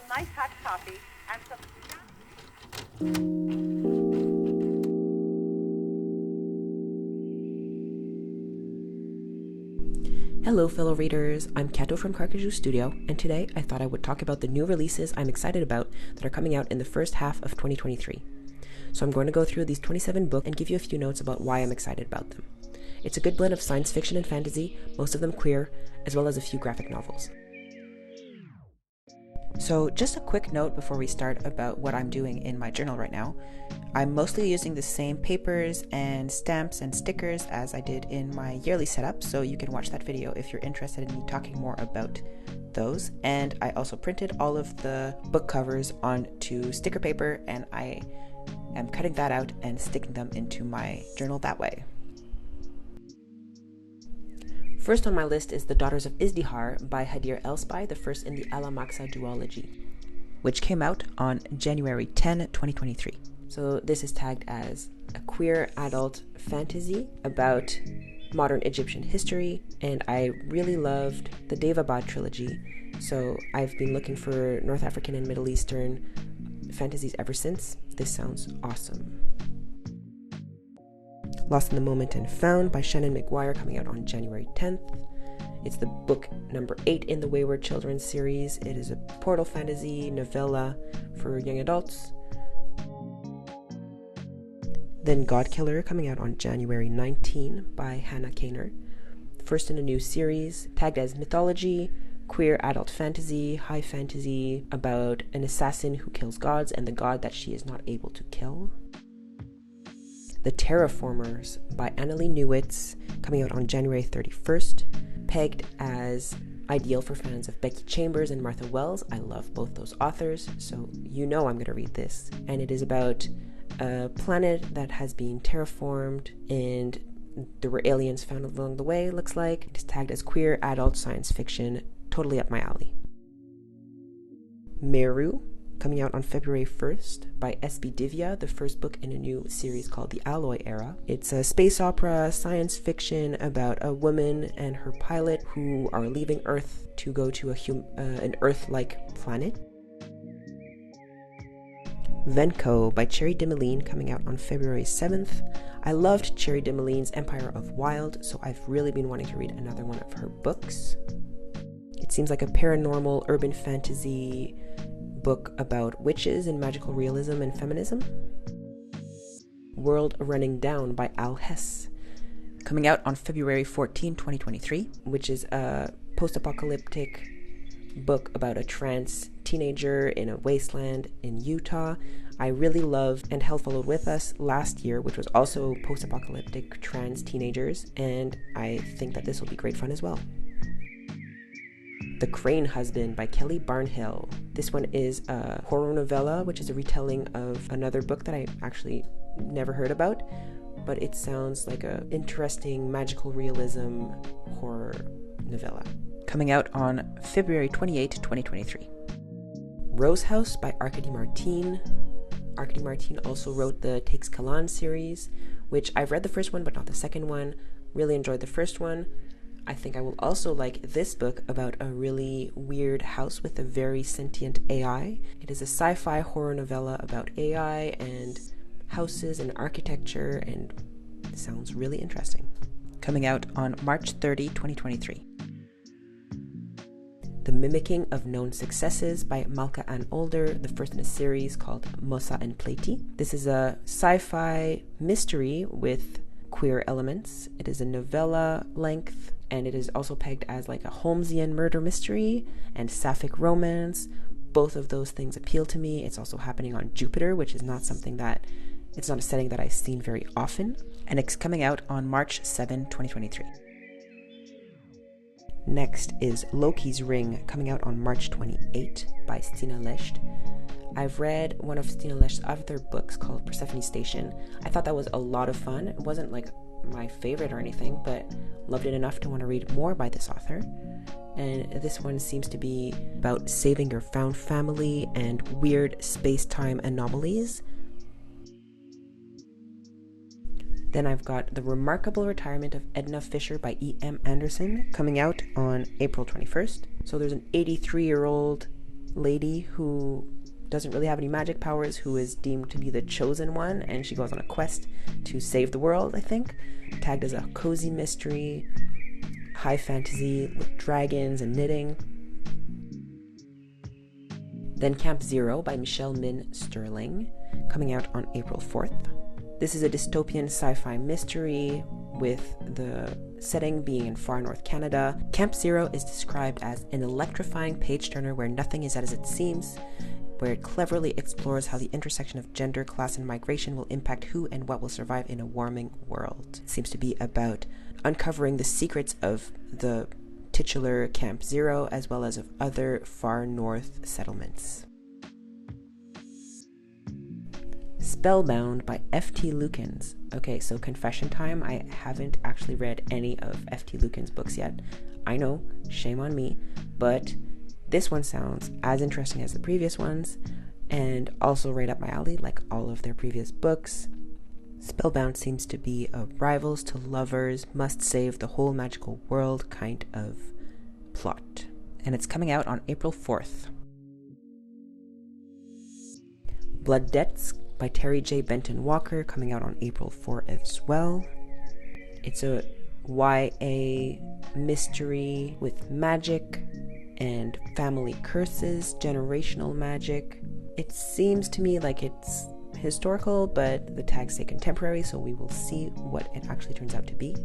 nice hot coffee, and some... Hello fellow readers, I'm Kato from Carcajou Studio, and today I thought I would talk about the new releases I'm excited about that are coming out in the first half of 2023. So I'm going to go through these 27 books and give you a few notes about why I'm excited about them. It's a good blend of science fiction and fantasy, most of them queer, as well as a few graphic novels. So just a quick note before we start about what I'm doing in my journal right now. I'm mostly using the same papers and stamps and stickers as I did in my yearly setup, so you can watch that video if you're interested in me talking more about those. And I also printed all of the book covers onto sticker paper, and I am cutting that out and sticking them into my journal that way. First on my list is The Daughters of Izdihar by Hadir Elspai, the first in the Alamaksa duology, which came out on January 10, 2023. So this is tagged as a queer adult fantasy about modern Egyptian history, and I really loved the Devabad trilogy, so I've been looking for North African and Middle Eastern fantasies ever since. This sounds awesome. Lost in the Moment and Found by Shannon McGuire, coming out on January 10th. It's the book number 8 in the Wayward Children series. It is a portal fantasy novella for young adults. Then Godkiller, coming out on January 19 by Hannah Kaner. First in a new series, tagged as mythology, queer adult fantasy, high fantasy, about an assassin who kills gods and the god that she is not able to kill. The Terraformers by Annalee Newitz, coming out on January 31st, pegged as ideal for fans of Becky Chambers and Martha Wells. I love both those authors, so you know I'm going to read this. And it is about a planet that has been terraformed, and there were aliens found along the way, looks like. It is tagged as queer adult science fiction, totally up my alley. Meru, coming out on February 1st by S.B. Divya, the first book in a new series called The Alloy Era. It's a space opera science fiction about a woman and her pilot who are leaving Earth to go to an Earth-like planet. Venko by Cherry Dimeline, coming out on February 7th. I loved Cherry Dimeline's Empire of Wild, so I've really been wanting to read another one of her books. It seems like a paranormal urban fantasy book about witches and magical realism and feminism. World Running Down by Al Hess, coming out on February 14, 2023, which is a post-apocalyptic book about a trans teenager in a wasteland in Utah. I really loved And Hell Followed With Us last year, which was also post-apocalyptic trans teenagers, and I think that this will be great fun as well. The Crane Husband by Kelly Barnhill. This one is a horror novella, which is a retelling of another book that I actually never heard about, but it sounds like an interesting magical realism horror novella. Coming out on February 28, 2023. Rose House by Arkady Martine. Arkady Martine also wrote the Takes Kalan series, which I've read the first one but not the second one. Really enjoyed the first one. I think I will also like this book about a really weird house with a very sentient AI. It is a sci-fi horror novella about AI and houses and architecture, and it sounds really interesting. Coming out on March 30, 2023. The Mimicking of Known Successes by Malka Ann Older, the first in a series called Mosa and Pleti. This is a sci-fi mystery with queer elements. It is a novella length, and it is also pegged as like a Holmesian murder mystery and sapphic romance. Both of those things appeal to me. It's also happening on Jupiter, which is not it's not a setting that I've seen very often. And it's coming out on March 7, 2023. Next is Loki's Ring, coming out on March 28 by Stina Lesht. I've read one of Stina Lesht's other books called Persephone Station. I thought that was a lot of fun. It wasn't like my favorite or anything, but loved it enough to want to read more by this author. And this one seems to be about saving your found family and weird space-time anomalies. Then I've got The Remarkable Retirement of Edna Fisher by E.M. Anderson, coming out on April 21st. So there's an 83-year-old lady who doesn't really have any magic powers, who is deemed to be the chosen one, and she goes on a quest to save the world, I think. Tagged as a cozy mystery, high fantasy with dragons and knitting. Then Camp Zero by Michelle Min Sterling, coming out on April 4th. This is a dystopian sci-fi mystery with the setting being in far north Canada. Camp Zero is described as an electrifying page-turner where nothing is as it seems, where it cleverly explores how the intersection of gender, class, and migration will impact who and what will survive in a warming world. It seems to be about uncovering the secrets of the titular Camp Zero as well as of other far north settlements. Spellbound by F.T. Lukens. Okay, so confession time, I haven't actually read any of F.T. Lukens' books yet. I know, shame on me, but this one sounds as interesting as the previous ones, and also right up my alley, like all of their previous books. Spellbound seems to be a rivals to lovers, must save the whole magical world kind of plot. And it's coming out on April 4th. Blood Debts by Terry J. Benton Walker, coming out on April 4 as well. It's a YA mystery with magic and family curses, generational magic. It seems to me like it's historical, but the tags say contemporary, so we will see what it actually turns out to be.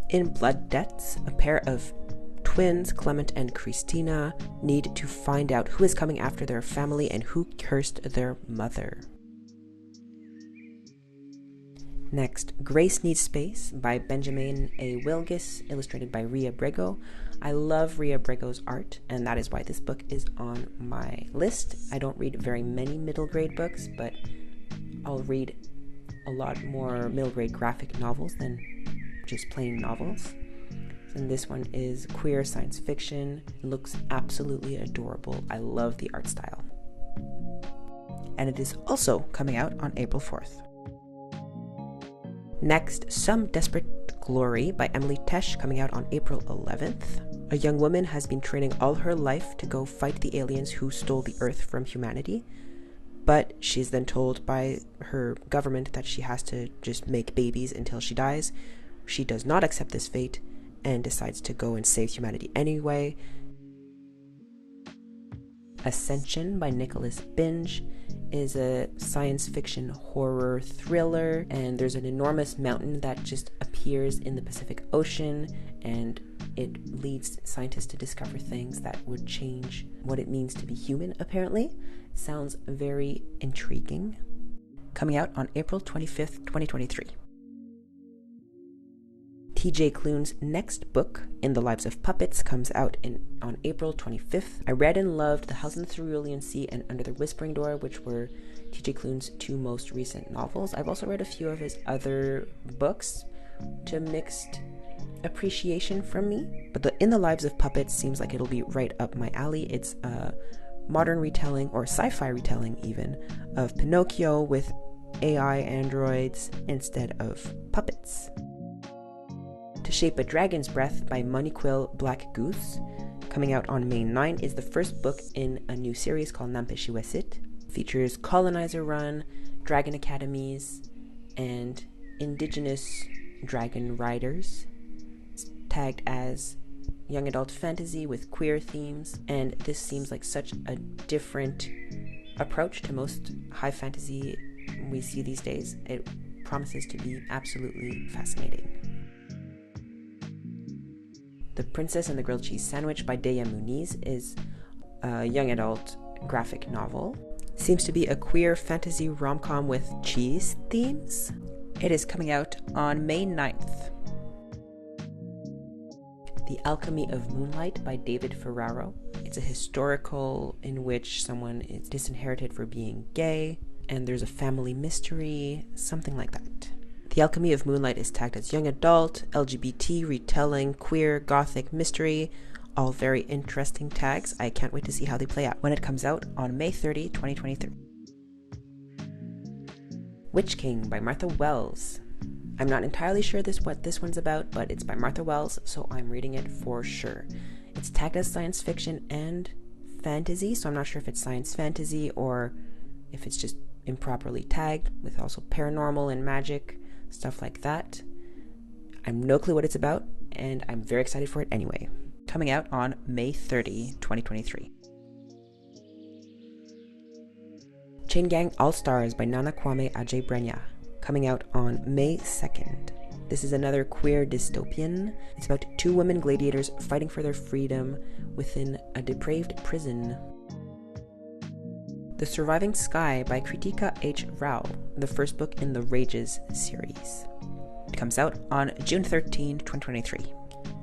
In Blood Debts, a pair of twins, Clement and Christina, need to find out who is coming after their family and who cursed their mother. Next, Grace Needs Space by Benjamin A. Wilgis, illustrated by Ria Brego. I love Ria Brego's art, and that is why this book is on my list. I don't read very many middle grade books, but I'll read a lot more middle grade graphic novels than just plain novels. And this one is queer science fiction. It looks absolutely adorable. I love the art style. And it is also coming out on April 4th. Next, Some Desperate Glory by Emily Tesh, coming out on April 11th. A young woman has been training all her life to go fight the aliens who stole the Earth from humanity, but she's then told by her government that she has to just make babies until she dies. She does not accept this fate and decides to go and save humanity anyway. Ascension by Nicholas Binge is a science fiction horror thriller, and there's an enormous mountain that just appears in the Pacific Ocean, and it leads scientists to discover things that would change what it means to be human, apparently. Sounds very intriguing. Coming out on April 25th, 2023. TJ Klune's next book, In the Lives of Puppets, comes out on April 25th. I read and loved The House in the Cerulean Sea and Under the Whispering Door, which were TJ Klune's two most recent novels. I've also read a few of his other books to mixed appreciation from me, but In the Lives of Puppets seems like it'll be right up my alley. It's a modern retelling, or sci-fi retelling even, of Pinocchio with AI androids instead of puppets. To Shape a Dragon's Breath by Moniquil Black Goose, coming out on May 9, is the first book in a new series called Nampeshiwesit. Features colonizer run, dragon academies, and indigenous dragon riders. It's tagged as young adult fantasy with queer themes, and this seems like such a different approach to most high fantasy we see these days. It promises to be absolutely fascinating. The Princess and the Grilled Cheese Sandwich by Deya Muniz is a young adult graphic novel. Seems to be a queer fantasy rom-com with cheese themes. It is coming out on May 9th. The Alchemy of Moonlight by David Ferraro. It's a historical in which someone is disinherited for being gay, and there's a family mystery, something like that. The Alchemy of Moonlight is tagged as young adult, LGBT, retelling, queer, gothic, mystery, all very interesting tags. I can't wait to see how they play out when it comes out on May 30, 2023. Witch King by Martha Wells. I'm not entirely sure what this one's about, but it's by Martha Wells, so I'm reading it for sure. It's tagged as science fiction and fantasy, so I'm not sure if it's science fantasy or if it's just improperly tagged, with also paranormal and magic, stuff like that. I have no clue what it's about, and I'm very excited for it anyway. Coming out on May 30, 2023. Chain Gang All-Stars by Nana Kwame Adjei-Brenyah, coming out on May 2nd. This is another queer dystopian. It's about two women gladiators fighting for their freedom within a depraved prison. The Surviving Sky by Kritika H. Rao, the first book in the Rages series. It comes out on June 13, 2023.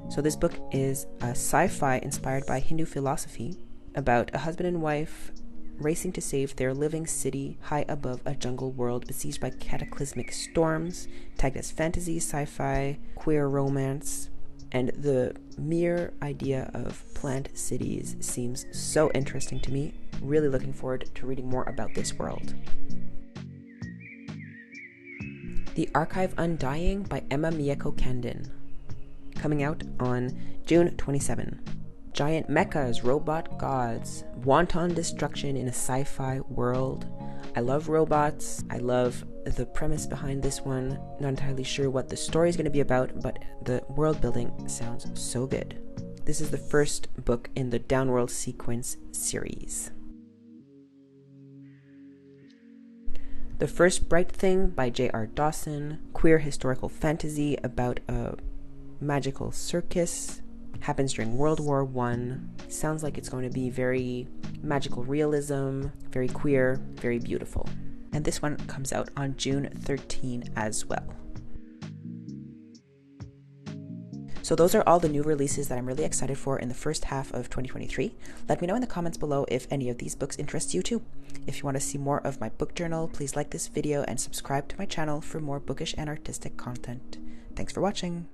So this book is a sci-fi inspired by Hindu philosophy about a husband and wife racing to save their living city high above a jungle world besieged by cataclysmic storms, tagged as fantasy, sci-fi, queer romance, and the mere idea of plant cities seems so interesting to me. Really looking forward to reading more about this world. The Archive Undying by Emma Mieko Candin, coming out on June 27. Giant mechas, robot gods, wanton destruction in a sci-fi world. I love robots. I love the premise behind this one. Not entirely sure what the story is going to be about, but the world building sounds so good. This is the first book in the Downworld Sequence series. The First Bright Thing by J.R. Dawson, queer historical fantasy about a magical circus. Happens during World War I. Sounds like it's going to be very magical realism, very queer, very beautiful. And this one comes out on June 13 as well. So those are all the new releases that I'm really excited for in the first half of 2023. Let me know in the comments below if any of these books interest you too. If you want to see more of my book journal, please like this video and subscribe to my channel for more bookish and artistic content. Thanks for watching.